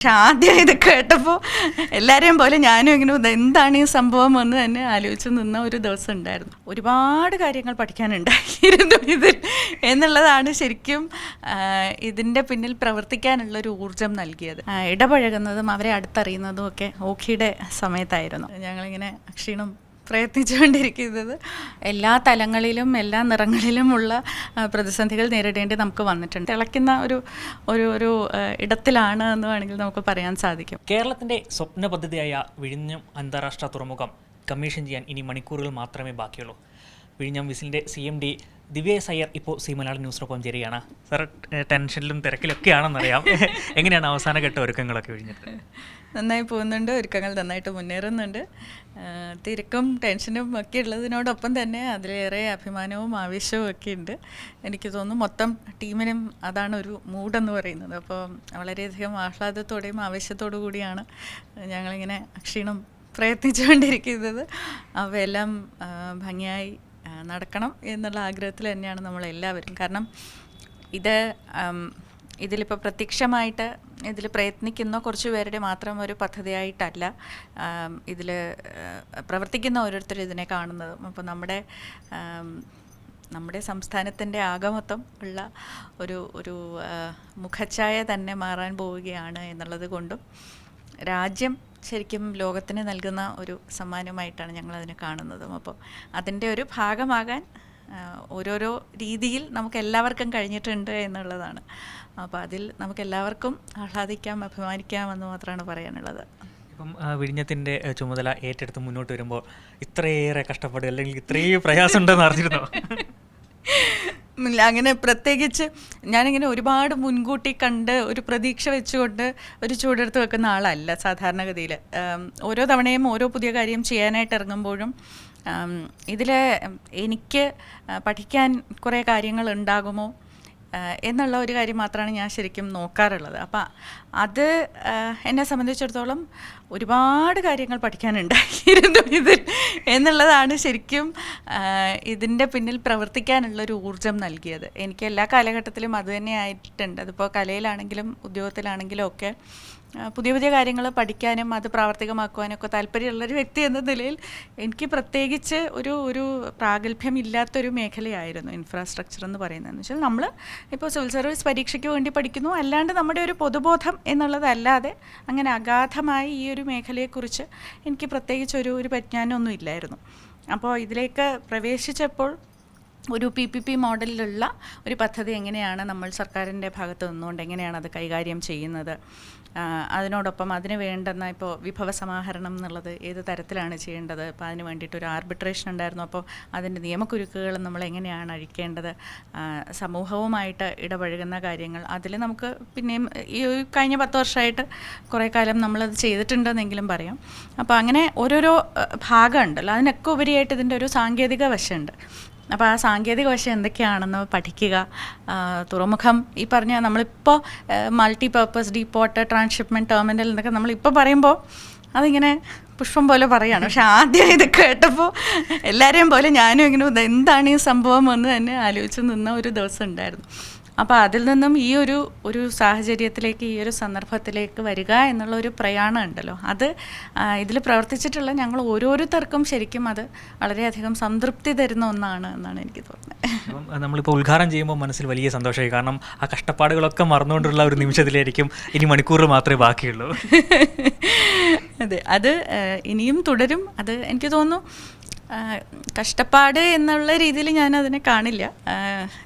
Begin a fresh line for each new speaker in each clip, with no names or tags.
പക്ഷെ ആദ്യം ഇത് കേട്ടപ്പോൾ എല്ലാവരെയും പോലെ ഞാനും ഇങ്ങനെ എന്താണ് ഈ സംഭവം എന്ന് തന്നെ ആലോചിച്ച് നിന്ന ഒരു ദിവസം ഉണ്ടായിരുന്നു. ഒരുപാട് കാര്യങ്ങൾ പഠിക്കാനുണ്ടായിരുന്നു ഇതിൽ എന്നുള്ളതാണ് ശരിക്കും ഇതിൻ്റെ പിന്നിൽ പ്രവർത്തിക്കാനുള്ളൊരു ഊർജം നൽകിയത്. ഇടപഴകുന്നതും അവരെ അടുത്തറിയുന്നതും ഒക്കെ ഓഖിയുടെ സമയത്തായിരുന്നു. ഞങ്ങളിങ്ങനെ ക്ഷീണം പ്രയത്നിച്ചുകൊണ്ടിരിക്കുന്നത് എല്ലാ തലങ്ങളിലും എല്ലാ നിറങ്ങളിലുമുള്ള പ്രതിസന്ധികൾ നേരിടേണ്ടി നമുക്ക് വന്നിട്ടുണ്ട്. തിളയ്ക്കുന്ന ഒരു ഇടത്തിലാണ് എന്ന് വേണമെങ്കിൽ നമുക്ക് പറയാൻ സാധിക്കും.
കേരളത്തിൻ്റെ സ്വപ്ന പദ്ധതിയായ വിഴിഞ്ഞം അന്താരാഷ്ട്ര തുറമുഖം കമ്മീഷൻ ചെയ്യാൻ ഇനി മണിക്കൂറുകൾ മാത്രമേ ബാക്കിയുള്ളൂ. വിഴിഞ്ഞം വിസിലിൻ്റെ CMD ദിവ്യ സയ്യർ ഇപ്പോൾ സി മലയാളം ന്യൂസിനൊപ്പം ചേരുകയാണ്. സാർ ടെൻഷനിലും തിരക്കിലൊക്കെയാണെന്നറിയാം. എങ്ങനെയാണ് അവസാനഘട്ട ഒരുക്കങ്ങളൊക്കെ വിഴിഞ്ഞിട്ട്?
നന്നായി പോകുന്നുണ്ട്, ഒരുക്കങ്ങൾ നന്നായിട്ട് മുന്നേറുന്നുണ്ട്. തിരക്കും ടെൻഷനും ഒക്കെ ഉള്ളതിനോടൊപ്പം തന്നെ അതിലേറെ അഭിമാനവും ആവേശവും ഒക്കെ ഉണ്ട്. എനിക്ക് തോന്നുന്നു മൊത്തം ടീമിനും അതാണ് ഒരു മൂഡെന്ന് പറയുന്നത്. അപ്പോൾ വളരെയധികം ആഹ്ലാദത്തോടെയും ആവേശത്തോടു കൂടിയാണ് ഞങ്ങളിങ്ങനെ ക്ഷീണം പ്രയത്നിച്ചുകൊണ്ടിരിക്കുന്നത്. അവയെല്ലാം ഭംഗിയായി നടക്കണം എന്നുള്ള ആഗ്രഹത്തിൽ തന്നെയാണ് നമ്മളെല്ലാവരും. കാരണം ഇതിലിപ്പോൾ പ്രത്യക്ഷമായിട്ട് ഇതിൽ പ്രയത്നിക്കുന്ന കുറച്ച് പേരുടെ മാത്രം ഒരു പദ്ധതിയായിട്ടല്ല ഇതിൽ പ്രവർത്തിക്കുന്ന ഓരോരുത്തരും ഇതിനെ കാണുന്നതും. അപ്പോൾ നമ്മുടെ സംസ്ഥാനത്തിൻ്റെ ആകമൊത്തം ഉള്ള ഒരു മുഖച്ഛായ തന്നെ മാറാൻ പോവുകയാണ് എന്നുള്ളത് കൊണ്ടും രാജ്യം ശരിക്കും ലോകത്തിന് നൽകുന്ന ഒരു സമ്മാനമായിട്ടാണ് ഞങ്ങളതിനെ കാണുന്നതും. അപ്പോൾ അതിൻ്റെ ഒരു ഭാഗമാകാൻ ഓരോരോ രീതിയിൽ നമുക്ക് എല്ലാവർക്കും കഴിഞ്ഞിട്ടുണ്ട് എന്നുള്ളതാണ്. അപ്പോൾ അതിൽ നമുക്ക് എല്ലാവർക്കും ആഹ്ലാദിക്കാം, അഭിമാനിക്കാം എന്ന് മാത്രമാണ് പറയാനുള്ളത്.
ഇപ്പം വിഴിഞ്ഞത്തിൻ്റെ ചുമതല ഏറ്റെടുത്ത് മുന്നോട്ട് വരുമ്പോൾ ഇത്രയേറെ കഷ്ടപ്പെടുക അല്ലെങ്കിൽ ഇത്രയും പ്രയാസം ഉണ്ടെന്ന് അറിഞ്ഞിരുന്നോ?
അങ്ങനെ പ്രത്യേകിച്ച് ഞാനിങ്ങനെ ഒരുപാട് മുൻകൂട്ടി കണ്ട് ഒരു പ്രതീക്ഷ വെച്ചുകൊണ്ട് ഒരു ചൂടെടുത്ത് വെക്കുന്ന ആളല്ല സാധാരണഗതിയിൽ. ഓരോ തവണയും ഓരോ പുതിയ കാര്യം ചെയ്യാനായിട്ട് ഇറങ്ങുമ്പോഴും ഇതിൽ എനിക്ക് പഠിക്കാൻ കുറേ കാര്യങ്ങൾ ഉണ്ടാകുമോ എന്നുള്ള ഒരു കാര്യം മാത്രമാണ് ഞാൻ ശരിക്കും നോക്കാറുള്ളത്. അപ്പം അത് എന്നെ സംബന്ധിച്ചിടത്തോളം ഒരുപാട് കാര്യങ്ങൾ പഠിക്കാനുണ്ടായിരുന്നു ഇതിൽ എന്നുള്ളതാണ് ശരിക്കും ഇതിൻ്റെ പിന്നിൽ പ്രവർത്തിക്കാനുള്ളൊരു ഊർജം നൽകിയത്. എനിക്ക് എല്ലാ കാലഘട്ടത്തിലും അത് തന്നെ ആയിട്ടുണ്ട്. അതിപ്പോൾ കലയിലാണെങ്കിലും ഉദ്യോഗത്തിലാണെങ്കിലും ഒക്കെ പുതിയ പുതിയ കാര്യങ്ങൾ പഠിക്കാനും അത് പ്രാവർത്തികമാക്കുവാനും ഒക്കെ താല്പര്യമുള്ളൊരു വ്യക്തി എന്ന നിലയിൽ എനിക്ക് പ്രത്യേകിച്ച് ഒരു പ്രാഗൽഭ്യം ഇല്ലാത്തൊരു മേഖലയായിരുന്നു ഇൻഫ്രാസ്ട്രക്ചർ എന്ന് പറയുന്നതെന്ന് വെച്ചാൽ നമ്മൾ ഇപ്പോൾ സിവിൽ സർവീസ് പരീക്ഷയ്ക്ക് വേണ്ടി പഠിക്കുന്നു, അല്ലാണ്ട് നമ്മുടെ ഒരു പൊതുബോധം എന്നുള്ളതല്ലാതെ അങ്ങനെ അഗാധമായി ഈ ഒരു മേഖലയെക്കുറിച്ച് എനിക്ക് പ്രത്യേകിച്ച് ഒരു പരിജ്ഞാനമൊന്നും ഇല്ലായിരുന്നു. അപ്പോൾ ഇതിലേക്ക് പ്രവേശിച്ചപ്പോൾ ഒരു PPP മോഡലിലുള്ള ഒരു പദ്ധതി എങ്ങനെയാണ് നമ്മൾ സർക്കാരിൻ്റെ ഭാഗത്ത് നിന്നുകൊണ്ട് എങ്ങനെയാണ് അത് കൈകാര്യം ചെയ്യുന്നത്, അതിനോടൊപ്പം അതിന് വേണ്ടുന്ന ഇപ്പോൾ വിഭവ സമാഹരണം എന്നുള്ളത് ഏത് തരത്തിലാണ് ചെയ്യേണ്ടത്, ഇപ്പോൾ അതിന് വേണ്ടിയിട്ടൊരു ആർബിട്രേഷൻ ഉണ്ടായിരുന്നു. അപ്പോൾ അതിൻ്റെ നിയമക്കുരുക്കുകൾ നമ്മൾ എങ്ങനെയാണ് അഴിക്കേണ്ടത്, സമൂഹവുമായിട്ട് ഇടപഴകുന്ന കാര്യങ്ങൾ അതിൽ നമുക്ക് പിന്നെയും ഈ കഴിഞ്ഞ 10 വർഷമായിട്ട് കുറേ കാലം നമ്മളത് ചെയ്തിട്ടുണ്ടെന്നെങ്കിലും പറയാം. അപ്പോൾ അങ്ങനെ ഓരോരോ ഭാഗമുണ്ടല്ലോ, അതിനൊക്കെ ഉപരിയായിട്ട് ഇതിൻ്റെ ഒരു സാങ്കേതിക വശമുണ്ട്. അപ്പോൾ ആ സാങ്കേതിക വശം എന്തൊക്കെയാണെന്ന് പഠിക്കുക. തുറമുഖം ഈ പറഞ്ഞ നമ്മളിപ്പോൾ മൾട്ടിപർപ്പസ് ഡീപ്പോർട്ട് ട്രാൻസ്ഷിപ്മെൻറ്റ് ടെർമിനൽ എന്നൊക്കെ നമ്മളിപ്പോൾ പറയുമ്പോൾ അതിങ്ങനെ പുഷ്പം പോലെ പറയുകയാണ്. പക്ഷെ ആദ്യം ഇത് കേട്ടപ്പോൾ എല്ലാവരെയും പോലെ ഞാനും ഇങ്ങനെ എന്താണ് ഈ സംഭവം എന്ന് തന്നെ ആലോചിച്ച് നിന്ന ഒരു ദിവസം ഉണ്ടായിരുന്നു. അപ്പോൾ അതിൽ നിന്നും ഈ ഒരു സാഹചര്യത്തിലേക്ക് ഈ ഒരു സന്ദർഭത്തിലേക്ക് വരിക എന്നുള്ള ഒരു പ്രയാണം ഉണ്ടല്ലോ, അത് ഇതിൽ പ്രവർത്തിച്ചിട്ടുള്ള ഞങ്ങൾ ഓരോരുത്തർക്കും ശരിക്കും അത് വളരെയധികം സംതൃപ്തി തരുന്ന ഒന്നാണ് എന്നാണ് എനിക്ക് തോന്നുന്നത്.
നമ്മളിപ്പോൾ ഉദ്ഘാടനം ചെയ്യുമ്പോൾ മനസ്സിൽ വലിയ സന്തോഷമായി. കാരണം ആ കഷ്ടപ്പാടുകളൊക്കെ മറന്നുകൊണ്ടുള്ള ഒരു നിമിഷത്തിലായിരിക്കും ഇനി മണിക്കൂറിൽ മാത്രമേ ബാക്കിയുള്ളൂ.
അതെ, അത് ഇനിയും തുടരും. അത് എനിക്ക് തോന്നുന്നു കഷ്ടപ്പാട് എന്നുള്ള രീതിയിൽ ഞാൻ അതിനെ കാണില്ല.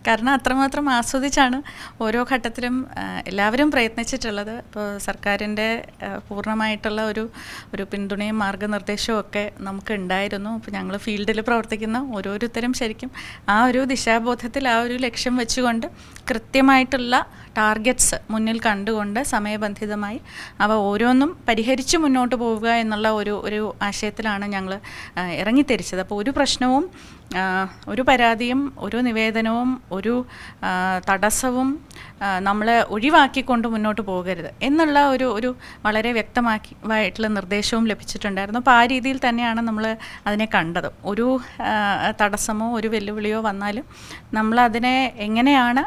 കാരണം അത്രമാത്രം ആസ്വദിച്ചാണ് ഓരോ ഘട്ടത്തിലും എല്ലാവരും പ്രയത്നിച്ചിട്ടുള്ളത്. ഇപ്പോൾ സർക്കാരിൻ്റെ പൂർണ്ണമായിട്ടുള്ള ഒരു പിന്തുണയും മാർഗനിർദ്ദേശവും ഒക്കെ നമുക്ക് ഉണ്ടായിരുന്നു. അപ്പോൾ ഞങ്ങൾ ഫീൽഡിൽ പ്രവർത്തിക്കുന്ന ഓരോരുത്തരും ശരിക്കും ആ ഒരു ദിശാബോധത്തിൽ ആ ഒരു ലക്ഷ്യം വെച്ചുകൊണ്ട് കൃത്യമായിട്ടുള്ള ടാർഗറ്റ്സ് മുന്നിൽ കണ്ടുകൊണ്ട് സമയബന്ധിതമായി അവ ഓരോന്നും പരിഹരിച്ച് മുന്നോട്ട് പോവുക എന്നുള്ള ഒരു ആശയത്തിലാണ് ഞങ്ങൾ ഇറങ്ങിത്തിരിച്ചത്. അപ്പോൾ ഒരു പ്രശ്നവും ഒരു പരാതിയും ഒരു നിവേദനവും ഒരു തടസ്സവും നമ്മൾ ഒഴിവാക്കിക്കൊണ്ട് മുന്നോട്ട് പോകരുത് എന്നുള്ള ഒരു വളരെ വ്യക്തമായിട്ടുള്ള നിർദ്ദേശവും ലഭിച്ചിട്ടുണ്ടായിരുന്നു. അപ്പോൾ ആ രീതിയിൽ തന്നെയാണ് നമ്മൾ അതിനെ കണ്ടത്. ഒരു തടസ്സമോ ഒരു വെല്ലുവിളിയോ വന്നാലും നമ്മളതിനെ എങ്ങനെയാണ്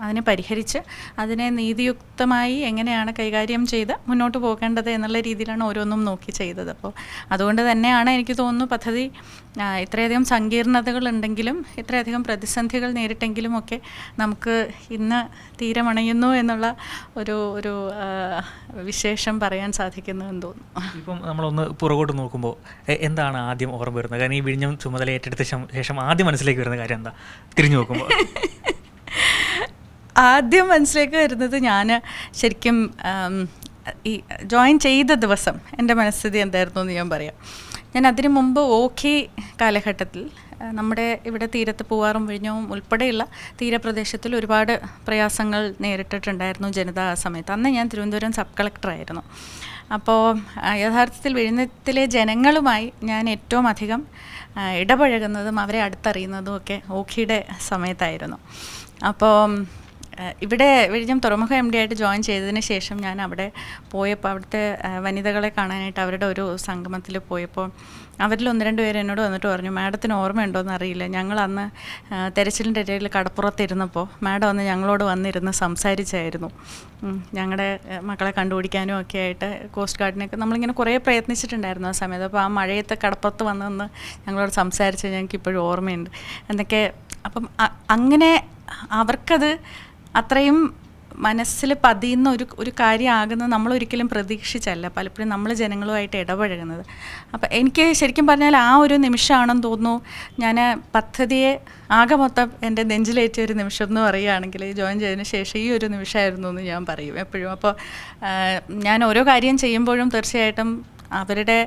അതിനെ പരിഹരിച്ച് അതിനെ നീതിയുക്തമായി എങ്ങനെയാണ് കൈകാര്യം ചെയ്ത് മുന്നോട്ട് പോകേണ്ടത് എന്നുള്ള രീതിയിലാണ് ഓരോന്നും നോക്കി ചെയ്തത്. അപ്പോൾ അതുകൊണ്ട് തന്നെയാണ് എനിക്ക് തോന്നുന്നു പദ്ധതി ഇത്രയധികം സങ്കീർണതകളുണ്ടെങ്കിലും ഇത്രയധികം പ്രതിസന്ധികൾ നേരിട്ടെങ്കിലും ഒക്കെ നമുക്ക് ഇന്ന് തീരമണയുന്നു എന്നുള്ള ഒരു വിശേഷം പറയാൻ സാധിക്കുന്നു എന്ന് തോന്നുന്നു.
ഇപ്പം നമ്മളൊന്ന് പുറകോട്ട് നോക്കുമ്പോൾ എന്താണ് ആദ്യം ഓർമ്മ വരുന്നത്? കാരണം ഈ വിഴിഞ്ഞം ചുമതല ഏറ്റെടുത്ത ശേഷം ആദ്യം മനസ്സിലേക്ക് വരുന്ന കാര്യം എന്താ തിരിഞ്ഞു നോക്കുമ്പോൾ?
ആദ്യം മനസ്സിലേക്ക് വരുന്നത് ഞാൻ ശരിക്കും ഈ ജോയിൻ ചെയ്ത ദിവസം എൻ്റെ മനസ്ഥിതി എന്തായിരുന്നു എന്ന് ഞാൻ പറയാം. ഞാൻ അതിനു മുമ്പ് ഓഖി കാലഘട്ടത്തിൽ നമ്മുടെ ഇവിടെ തീരത്ത് പൂവാറും വിഴിഞ്ഞവും ഉൾപ്പെടെയുള്ള തീരപ്രദേശത്തിൽ ഒരുപാട് പ്രയാസങ്ങൾ നേരിട്ടിട്ടുണ്ടായിരുന്നു ജനത ആ സമയത്ത്. അന്ന് ഞാൻ തിരുവനന്തപുരം സബ് കളക്ടറായിരുന്നു. അപ്പോൾ യഥാർത്ഥത്തിൽ വിഴിഞ്ഞത്തിലെ ജനങ്ങളുമായി ഞാൻ ഏറ്റവും അധികം ഇടപഴകുന്നതും അവരെ അടുത്തറിയുന്നതും ഒക്കെ ഓഖിയുടെ സമയത്തായിരുന്നു. അപ്പോൾ ഇവിടെ വിഴിഞ്ഞം തുറമുഖ MD ആയിട്ട് ജോയിൻ ചെയ്തതിന് ശേഷം ഞാൻ അവിടെ പോയപ്പോൾ അവിടുത്തെ വനിതകളെ കാണാനായിട്ട് അവരുടെ ഒരു സംഗമത്തിൽ പോയപ്പോൾ അവരിൽ 1-2 പേര് എന്നോട് വന്നിട്ട് പറഞ്ഞു, മാഡത്തിന് ഓർമ്മയുണ്ടോയെന്ന് അറിയില്ല, ഞങ്ങൾ അന്ന് തെരച്ചിലിൻ്റെ ഇടയിൽ കടപ്പുറത്തിരുന്നപ്പോൾ മാഡം അന്ന് ഞങ്ങളോട് വന്നിരുന്ന് സംസാരിച്ചായിരുന്നു. ഞങ്ങളുടെ മക്കളെ കണ്ടുപിടിക്കാനും ഒക്കെ ആയിട്ട് കോസ്റ്റ് ഗാർഡിനൊക്കെ നമ്മളിങ്ങനെ കുറേ പ്രയത്നിച്ചിട്ടുണ്ടായിരുന്നു ആ സമയത്ത്. അപ്പോൾ ആ മഴയത്തെ കടപ്പുറത്ത് വന്ന് ഞങ്ങളോട് സംസാരിച്ചത് ഞങ്ങൾക്ക് ഇപ്പോഴും ഓർമ്മയുണ്ട് എന്നൊക്കെ. അപ്പം അങ്ങനെ അവർക്കത് അത്രയും മനസ്സിൽ പതിയുന്ന ഒരു കാര്യമാകുന്നത് നമ്മളൊരിക്കലും പ്രതീക്ഷിച്ചല്ല പലപ്പോഴും നമ്മൾ ജനങ്ങളുമായിട്ട് ഇടപഴകുന്നത്. അപ്പം എനിക്ക് ശരിക്കും പറഞ്ഞാൽ ആ ഒരു നിമിഷമാണെന്ന് തോന്നുന്നു ഞാൻ പദ്ധതിയെ ആകെ മൊത്തം എൻ്റെ നെഞ്ചിലേറ്റിയ ഒരു നിമിഷം എന്ന് പറയുകയാണെങ്കിൽ ജോയിൻ ചെയ്തതിന് ശേഷം ഈ ഒരു നിമിഷമായിരുന്നു എന്ന് ഞാൻ പറയും എപ്പോഴും. അപ്പോൾ ഞാൻ ഓരോ കാര്യം ചെയ്യുമ്പോഴും തീർച്ചയായിട്ടും അവരുടെ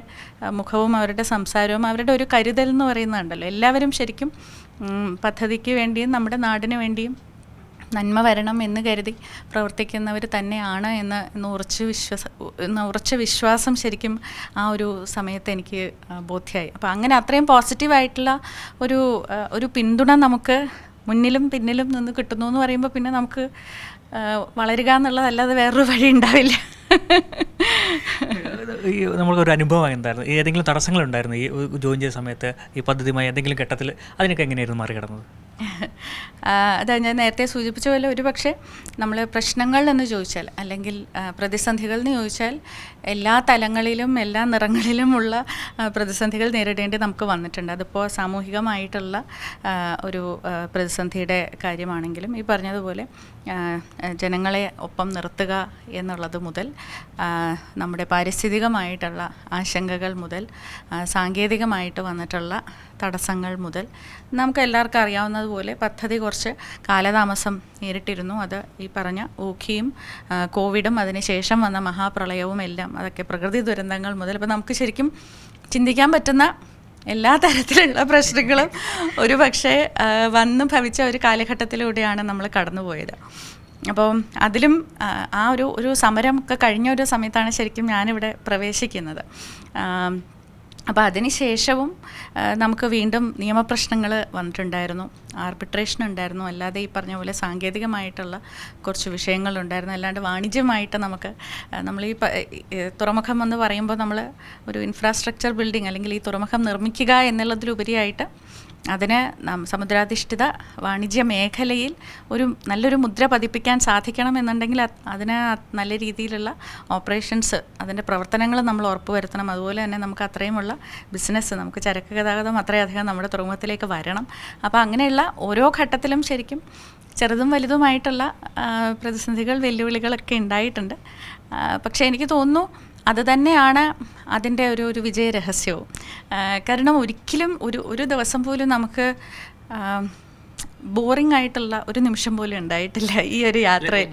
മുഖവും അവരുടെ സംസാരവും അവരുടെ ഒരു കരുതൽ എന്ന് പറയുന്നുണ്ടല്ലോ, എല്ലാവരും ശരിക്കും പദ്ധതിക്ക് വേണ്ടിയും നമ്മുടെ നാടിന് വേണ്ടിയും നന്മ വരണം എന്ന് കരുതി പ്രവർത്തിക്കുന്നവർ തന്നെയാണ് എന്ന് ഉറച്ച വിശ്വാസം ശരിക്കും ആ ഒരു സമയത്ത് എനിക്ക് ബോധ്യമായി. അപ്പോൾ അങ്ങനെ അത്രയും പോസിറ്റീവായിട്ടുള്ള ഒരു പിന്തുണ നമുക്ക് മുന്നിലും പിന്നിലും നിന്ന് കിട്ടുന്നു എന്ന് പറയുമ്പോൾ പിന്നെ നമുക്ക് വളരുക എന്നുള്ളതല്ലാതെ വേറൊരു വഴി ഉണ്ടാവില്ല.
ഈ നമ്മൾക്കൊരു അനുഭവം എന്തായിരുന്നു? ഏതെങ്കിലും തടസ്സങ്ങളുണ്ടായിരുന്നു ഈ ജോയിൻ ചെയ്ത സമയത്ത് ഈ പദ്ധതിയുമായി എന്തെങ്കിലും ഘട്ടത്തിൽ? അതിനൊക്കെ എങ്ങനെയായിരുന്നു മറികടന്നത്?
അതാ ഞാൻ നേരത്തെ സൂചിപ്പിച്ച പോലെ ഒരു പക്ഷേ നമ്മൾ പ്രശ്നങ്ങൾ എന്ന് ചോദിച്ചാൽ അല്ലെങ്കിൽ പ്രതിസന്ധികൾ എന്ന് ചോദിച്ചാൽ എല്ലാ തലങ്ങളിലും എല്ലാ നിറങ്ങളിലുമുള്ള പ്രതിസന്ധികൾ നേരിടേണ്ടി നമുക്ക് വന്നിട്ടുണ്ട്. അതിപ്പോൾ സാമൂഹികമായിട്ടുള്ള ഒരു പ്രതിസന്ധിയുടെ കാര്യമാണെങ്കിലും ഈ പറഞ്ഞതുപോലെ ജനങ്ങളെ ഒപ്പം നിർത്തുക എന്നുള്ളത് മുതൽ നമ്മുടെ പാരിസ്ഥിതികമായിട്ടുള്ള ആശങ്കകൾ മുതൽ സാങ്കേതികമായിട്ട് വന്നിട്ടുള്ള തടസ്സങ്ങൾ മുതൽ നമുക്ക് എല്ലാവർക്കും അറിയാവുന്നതുപോലെ പദ്ധതി കുറച്ച് കാലതാമസം നേരിട്ടിരുന്നു. അത് ഈ പറഞ്ഞ ഓഖിയും കോവിഡും അതിനുശേഷം വന്ന മഹാപ്രളയവും എല്ലാം അതൊക്കെ പ്രകൃതി ദുരന്തങ്ങൾ മുതൽ ഇപ്പോൾ നമുക്ക് ശരിക്കും ചിന്തിക്കാൻ പറ്റുന്ന എല്ലാ തരത്തിലുള്ള പ്രശ്നങ്ങളും ഒരു പക്ഷേ വന്ന് ഭവിച്ച ഒരു കാലഘട്ടത്തിലൂടെയാണ് നമ്മൾ കടന്നുപോയത്. അപ്പോൾ അതിലും ആ ഒരു സമരം ഒക്കെ കഴിഞ്ഞ ഒരു സമയത്താണ് ശരിക്കും ഞാനിവിടെ പ്രവേശിക്കുന്നത്. അപ്പോൾ അതിന് ശേഷവും നമുക്ക് വീണ്ടും നിയമപ്രശ്നങ്ങൾ വന്നിട്ടുണ്ടായിരുന്നു, ആർബിട്രേഷൻ ഉണ്ടായിരുന്നു, അല്ലാതെ ഈ പറഞ്ഞ പോലെ സാങ്കേതികമായിട്ടുള്ള കുറച്ച് വിഷയങ്ങളുണ്ടായിരുന്നു. അല്ലാണ്ട് വാണിജ്യമായിട്ട് നമ്മൾ ഈ തുറമുഖം എന്ന് പറയുമ്പോൾ നമ്മൾ ഒരു ഇൻഫ്രാസ്ട്രക്ചർ ബിൽഡിംഗ് അല്ലെങ്കിൽ ഈ തുറമുഖം നിർമ്മിക്കുക എന്നുള്ളതിലുപരിയായിട്ട് അതിന് സമുദ്രാധിഷ്ഠിത വാണിജ്യ മേഖലയിൽ നല്ലൊരു മുദ്ര പതിപ്പിക്കാൻ സാധിക്കണമെന്നുണ്ടെങ്കിൽ അതിന് നല്ല രീതിയിലുള്ള ഓപ്പറേഷൻസ് അതിൻ്റെ പ്രവർത്തനങ്ങൾ നമ്മൾ ഉറപ്പുവരുത്തണം. അതുപോലെ തന്നെ നമുക്ക് അത്രയുമുള്ള ബിസിനസ്, നമുക്ക് ചരക്ക് ഗതാഗതം അത്രയധികം നമ്മുടെ തുറമുഖത്തിലേക്ക് വരണം. അപ്പോൾ അങ്ങനെയുള്ള ഓരോ ഘട്ടത്തിലും ശരിക്കും ചെറുതും വലുതുമായിട്ടുള്ള പ്രതിസന്ധികൾ വെല്ലുവിളികളൊക്കെ ഉണ്ടായിട്ടുണ്ട്. പക്ഷേ എനിക്ക് തോന്നുന്നു അത് തന്നെയാണ് അതിൻ്റെ ഒരു വിജയരഹസ്യവും. കാരണം ഒരിക്കലും ഒരു ദിവസം പോലും നമുക്ക് ബോറിംഗ് ആയിട്ടുള്ള ഒരു നിമിഷം പോലും ഉണ്ടായിട്ടില്ല ഈ ഒരു യാത്രയിൽ.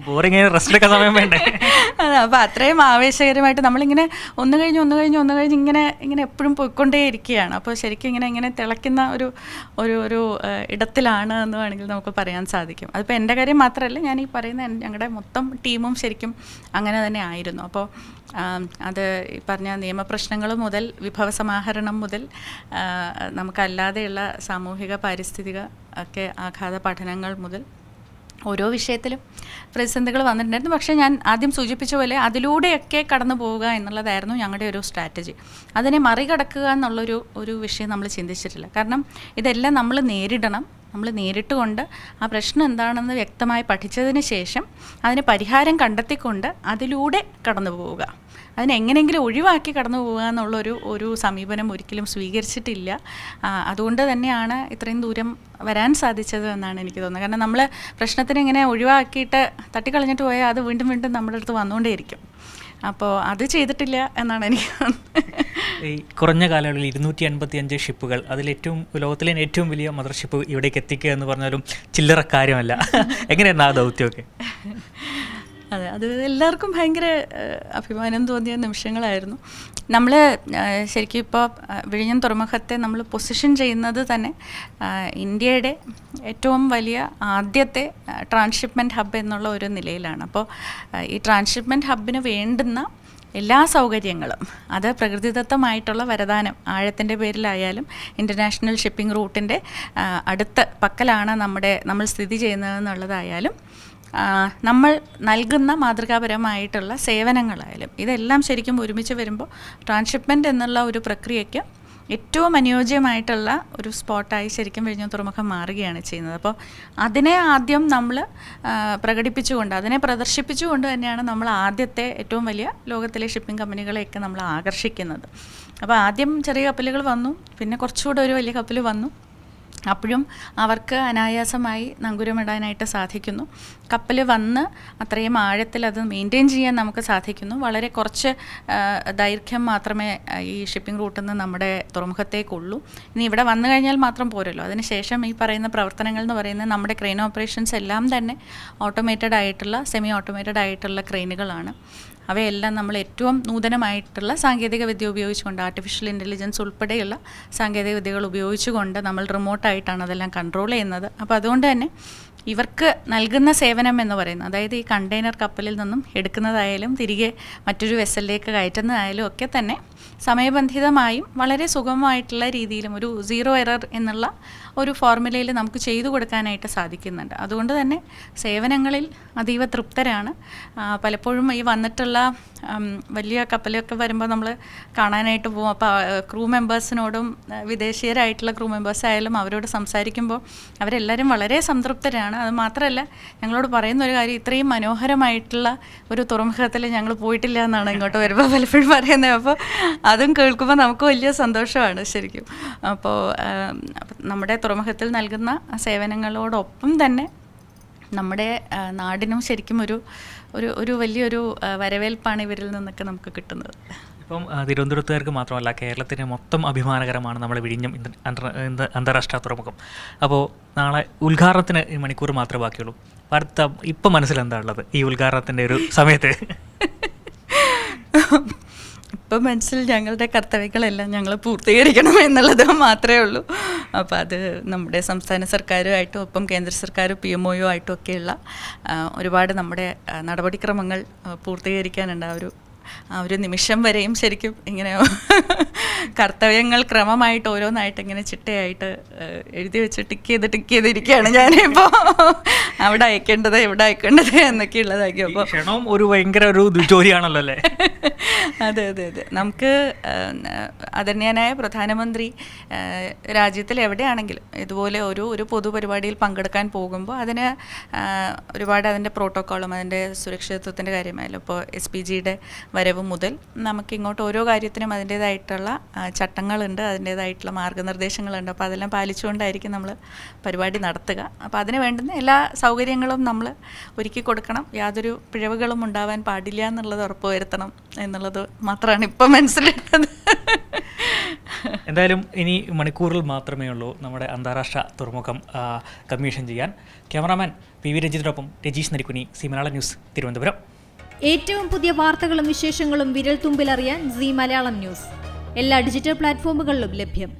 അപ്പോൾ അത്രയും ആവേശകരമായിട്ട് നമ്മളിങ്ങനെ ഒന്ന് കഴിഞ്ഞ് ഇങ്ങനെ എപ്പോഴും പോയിക്കൊണ്ടേ ഇരിക്കുകയാണ്. അപ്പോൾ ശരിക്കും ഇങ്ങനെ തിളയ്ക്കുന്ന ഒരു ഇടത്തിലാണ് എന്ന് വേണമെങ്കിൽ നമുക്ക് പറയാൻ സാധിക്കും. അതിപ്പോൾ എൻ്റെ കാര്യം മാത്രമല്ല, ഞാൻ ഈ പറയുന്ന ഞങ്ങളുടെ മൊത്തം ടീമും ശരിക്കും അങ്ങനെ തന്നെ ആയിരുന്നു. അപ്പോൾ അത് ഈ പറഞ്ഞ നിയമപ്രശ്നങ്ങൾ മുതൽ വിഭവ സമാഹരണം മുതൽ നമുക്കല്ലാതെയുള്ള സാമൂഹിക പാരിസ്ഥിതിക ഒക്കെ ആഘാത പഠനങ്ങൾ മുതൽ ഓരോ വിഷയത്തിലും പ്രതിസന്ധികൾ വന്നിട്ടുണ്ടായിരുന്നു. പക്ഷേ ഞാൻ ആദ്യം സൂചിപ്പിച്ച പോലെ അതിലൂടെയൊക്കെ കടന്നു പോവുക എന്നുള്ളതായിരുന്നു ഞങ്ങളുടെ ഒരു സ്ട്രാറ്റജി. അതിനെ മറികടക്കുക എന്നുള്ളൊരു വിഷയം നമ്മൾ ചിന്തിച്ചിട്ടില്ല. കാരണം ഇതെല്ലാം നമ്മൾ നേരിടണം, നമ്മൾ നേരിട്ട് കൊണ്ട് ആ പ്രശ്നം എന്താണെന്ന് വ്യക്തമായി പഠിച്ചതിന് ശേഷം അതിന് പരിഹാരം കണ്ടെത്തിക്കൊണ്ട് അതിലൂടെ കടന്നു പോവുക. അതിനെങ്ങനെയെങ്കിലും ഒഴിവാക്കി കടന്നു പോകുക എന്നുള്ളൊരു സമീപനം ഒരിക്കലും സ്വീകരിച്ചിട്ടില്ല. അതുകൊണ്ട് തന്നെയാണ് ഇത്രയും ദൂരം വരാൻ സാധിച്ചത് എന്നാണ് എനിക്ക് തോന്നുന്നത്. കാരണം നമ്മൾ പ്രശ്നത്തിന് ഇങ്ങനെ ഒഴിവാക്കിയിട്ട് തട്ടിക്കളഞ്ഞിട്ട് പോയാൽ അത് വീണ്ടും വീണ്ടും നമ്മുടെ അടുത്ത് വന്നുകൊണ്ടേയിരിക്കും. അപ്പോൾ അത് ചെയ്തിട്ടില്ല എന്നാണ് എനിക്ക് തോന്നുന്നത്.
ഈ കുറഞ്ഞ കാലയളവിൽ 255 ഷിപ്പുകൾ, ലോകത്തിലെ ഏറ്റവും വലിയ മദർഷിപ്പ് ഇവിടേക്ക് എത്തിക്കുക എന്ന് പറഞ്ഞാലും ചില്ലറ കാര്യമല്ല. എങ്ങനെയാണ് ആ ദൗത്യമൊക്കെ?
അതെ, അത് എല്ലാവർക്കും ഭയങ്കര അഭിമാനം തോന്നിയ നിമിഷങ്ങളായിരുന്നു. നമ്മൾ ശരിക്കും ഇപ്പോൾ വിഴിഞ്ഞം തുറമുഖത്തെ നമ്മൾ പൊസിഷൻ ചെയ്യുന്നത് തന്നെ ഇന്ത്യയുടെ ഏറ്റവും വലിയ ആദ്യത്തെ ട്രാൻസ്ഷിപ്മെൻറ്റ് ഹബ്ബ് എന്നുള്ള ഒരു നിലയിലാണ്. അപ്പോൾ ഈ ട്രാൻസ്ഷിപ്മെൻറ്റ് ഹബ്ബിന് വേണ്ടുന്ന എല്ലാ സൗകര്യങ്ങളും, അത് പ്രകൃതിദത്തമായിട്ടുള്ള വരദാനം, ആഴത്തിൻ്റെ പേരിലായാലും ഇൻ്റർനാഷണൽ ഷിപ്പിംഗ് റൂട്ടിൻ്റെ അടുത്ത പക്കലാണ് നമ്മൾ സ്ഥിതി ചെയ്യുന്നതെന്നുള്ളതായാലും നമ്മൾ നൽകുന്ന മാതൃകാപരമായിട്ടുള്ള സേവനങ്ങളായാലും ഇതെല്ലാം ശരിക്കും ഒരുമിച്ച് വരുമ്പോൾ ട്രാൻസ്ഷിപ്മെൻറ്റ് എന്നുള്ള ഒരു പ്രക്രിയയ്ക്ക് ഏറ്റവും അനുയോജ്യമായിട്ടുള്ള ഒരു സ്പോട്ടായി ശരിക്കും വിഴിഞ്ഞം തുറമുഖം മാറുകയാണ് ചെയ്യുന്നത്. അപ്പോൾ അതിനെ ആദ്യം നമ്മൾ പ്രകടിപ്പിച്ചുകൊണ്ട്, അതിനെ പ്രദർശിപ്പിച്ചുകൊണ്ട് തന്നെയാണ് നമ്മൾ ആദ്യത്തെ ഏറ്റവും വലിയ ലോകത്തിലെ ഷിപ്പിംഗ് കമ്പനികളെയൊക്കെ നമ്മൾ ആകർഷിക്കുന്നത്. അപ്പോൾ ആദ്യം ചെറിയ കപ്പലുകൾ വന്നു, പിന്നെ കുറച്ചുകൂടെ ഒരു വലിയ കപ്പൽ വന്നു. അപ്പോഴും അവർക്ക് അനായാസമായി നങ്കുരമിടാനായിട്ട് സാധിക്കുന്നു. കപ്പൽ വന്ന് അത്രയും ആഴത്തിൽ അത് മെയിൻറ്റെയിൻ ചെയ്യാൻ നമുക്ക് സാധിക്കുന്നു. വളരെ കുറച്ച് ദൈർഘ്യം മാത്രമേ ഈ ഷിപ്പിംഗ് റൂട്ടിൽ നിന്ന് നമ്മുടെ തുറമുഖത്തേക്കുള്ളൂ. ഇനി ഇവിടെ വന്നു കഴിഞ്ഞാൽ മാത്രം പോരല്ലോ, അതിനുശേഷം ഈ പറയുന്ന പ്രവർത്തനങ്ങൾ എന്ന് പറയുന്നത് നമ്മുടെ ക്രെയിൻ ഓപ്പറേഷൻസ് എല്ലാം തന്നെ ഓട്ടോമേറ്റഡ് ആയിട്ടുള്ള, സെമി ഓട്ടോമേറ്റഡ് ആയിട്ടുള്ള ക്രെയിനുകളാണ്. അവയെല്ലാം നമ്മൾ ഏറ്റവും നൂതനമായിട്ടുള്ള സാങ്കേതിക വിദ്യ ഉപയോഗിച്ചുകൊണ്ട്, ആർട്ടിഫിഷ്യൽ ഇൻ്റലിജൻസ് ഉൾപ്പെടെയുള്ള സാങ്കേതിക വിദ്യകൾ ഉപയോഗിച്ചുകൊണ്ട് നമ്മൾ റിമോട്ടായിട്ടാണ് അതെല്ലാം കൺട്രോൾ ചെയ്യുന്നത്. അപ്പോൾ അതുകൊണ്ട് തന്നെ ഇവർക്ക് നൽകുന്ന സേവനം എന്ന് പറയുന്നത്, അതായത് ഈ കണ്ടെയ്നർ കപ്പലിൽ നിന്നും എടുക്കുന്നതായാലും തിരികെ മറ്റൊരു വെസലിലേക്ക് കയറ്റുന്നതായാലും ഒക്കെ തന്നെ സമയബന്ധിതമായും വളരെ സുഗമമായിട്ടുള്ള രീതിയിലും ഒരു 0 എറർ എന്നുള്ള ഒരു ഫോർമുലയിൽ നമുക്ക് ചെയ്തു കൊടുക്കാനായിട്ട് സാധിക്കുന്നുണ്ട്. അതുകൊണ്ട് തന്നെ സേവനങ്ങളിൽ അതീവ തൃപ്തരാണ്. പലപ്പോഴും ഈ വന്നിട്ടുള്ള വലിയ കപ്പലൊക്കെ വരുമ്പോൾ നമ്മൾ കാണാനായിട്ട് പോകും. അപ്പോൾ ക്രൂ മെമ്പേഴ്സിനോടും വിദേശീയരായിട്ടുള്ള ക്രൂ മെമ്പേഴ്സ് ആയാലും അവരോട് സംസാരിക്കുമ്പോൾ അവരെല്ലാവരും വളരെ സംതൃപ്തരാണ്. അത് മാത്രമല്ല, ഞങ്ങളോട് പറയുന്ന ഒരു കാര്യം, ഇത്രയും മനോഹരമായിട്ടുള്ള ഒരു തുറമുഖത്തിൽ ഞങ്ങൾ പോയിട്ടില്ല എന്നാണ് ഇങ്ങോട്ട് വരുമ്പോൾ പലപ്പോഴും പറയുന്നത്. അപ്പോൾ അതും കേൾക്കുമ്പോൾ നമുക്ക് വലിയ സന്തോഷമാണ് ശരിക്കും. അപ്പോൾ നമ്മുടെ തുറമുഖത്തിൽ നൽകുന്ന സേവനങ്ങളോടൊപ്പം തന്നെ നമ്മുടെ നാടിനും ശരിക്കും ഒരു വലിയൊരു വരവേൽപ്പാണ് ഇവരിൽ നിന്നൊക്കെ നമുക്ക് കിട്ടുന്നത്.
ഇപ്പം തിരുവനന്തപുരത്തുകാർക്ക് മാത്രമല്ല, കേരളത്തിന് മൊത്തം അഭിമാനകരമാണ് നമ്മുടെ വിഴിഞ്ഞം അന്താരാഷ്ട്ര തുറമുഖം. അപ്പോൾ നാളെ ഉദ്ഘാടനത്തിന് ഈ മണിക്കൂർ മാത്രമേ ബാക്കിയുള്ളൂ. ഇപ്പം മനസ്സിലെന്താ ഉള്ളത് ഈ ഉദ്ഘാടനത്തിൻ്റെ ഒരു സമയത്ത്?
ഇപ്പം മനസ്സിൽ ഞങ്ങളുടെ കർത്തവ്യങ്ങളെല്ലാം ഞങ്ങൾ പൂർത്തീകരിക്കണം എന്നുള്ളത് മാത്രമേ ഉള്ളൂ. അപ്പോൾ അത് നമ്മുടെ സംസ്ഥാന സർക്കാരുമായിട്ടും ഒപ്പം കേന്ദ്ര സർക്കാരും PMO ആയിട്ടും ഒക്കെയുള്ള ഒരുപാട് നമ്മുടെ നടപടിക്രമങ്ങൾ പൂർത്തീകരിക്കാനുണ്ട്. ആ ഒരു നിമിഷം വരെയും ശരിക്കും ഇങ്ങനെ കർത്തവ്യങ്ങൾ ക്രമമായിട്ട് ഓരോന്നായിട്ട് ഇങ്ങനെ ചിട്ടയായിട്ട് എഴുതി വെച്ച് ടിക്ക് ചെയ്തിരിക്കുകയാണ് ഞാനിപ്പോൾ. അവിടെ അയക്കേണ്ടത് എവിടെ അയക്കേണ്ടത് എന്നൊക്കെ ഉള്ളതാക്കി. അപ്പോൾ
ക്ഷണവും ഒരു ഭയങ്കര ഒരു ജോലിയാണല്ലോ അല്ലേ?
അതെ. നമുക്ക് ആദരണീയനായ പ്രധാനമന്ത്രി രാജ്യത്തിൽ എവിടെയാണെങ്കിലും ഇതുപോലെ ഒരു പൊതുപരിപാടിയിൽ പങ്കെടുക്കാൻ പോകുമ്പോൾ അതിന് ഒരുപാട് അതിൻ്റെ പ്രോട്ടോക്കോളും അതിൻ്റെ സുരക്ഷിതത്വത്തിൻ്റെ കാര്യമായാലും, ഇപ്പോൾ SPGയുടെ വരവ് മുതൽ നമുക്കിങ്ങോട്ട് ഓരോ കാര്യത്തിനും അതിൻ്റേതായിട്ടുള്ള ചട്ടങ്ങളുണ്ട്, അതിൻ്റേതായിട്ടുള്ള മാർഗ്ഗനിർദ്ദേശങ്ങളുണ്ട്. അപ്പോൾ അതെല്ലാം പാലിച്ചുകൊണ്ടായിരിക്കും നമ്മൾ പരിപാടി നടത്തുക. അപ്പോൾ അതിന് വേണ്ടുന്ന എല്ലാ സൗകര്യങ്ങളും നമ്മൾ ഒരുക്കി കൊടുക്കണം. യാതൊരു പിഴവുകളും ഉണ്ടാവാൻ പാടില്ല എന്നുള്ളത് ഉറപ്പുവരുത്തണം എന്നുള്ളത് മാത്രമാണ് ഇപ്പം മനസ്സിലായത്.
എന്തായാലും ഇനി മണിക്കൂറിൽ മാത്രമേ ഉള്ളൂ നമ്മുടെ അന്താരാഷ്ട്ര തുറമുഖം കമ്മീഷൻ ചെയ്യാൻ. ക്യാമറാമാൻ PV രഞ്ജിത്തിനൊപ്പം രജീഷ് നരിക്കുനി, സി മലയാളം ന്യൂസ്, തിരുവനന്തപുരം.
ഏറ്റവും പുതിയ വാർത്തകളും വിശേഷങ്ങളും വിരൽ തുമ്പിലറിയാൻ സി മലയാളം ന്യൂസ് എല്ലാ ഡിജിറ്റൽ പ്ലാറ്റ്ഫോമുകളിലും ലഭ്യം.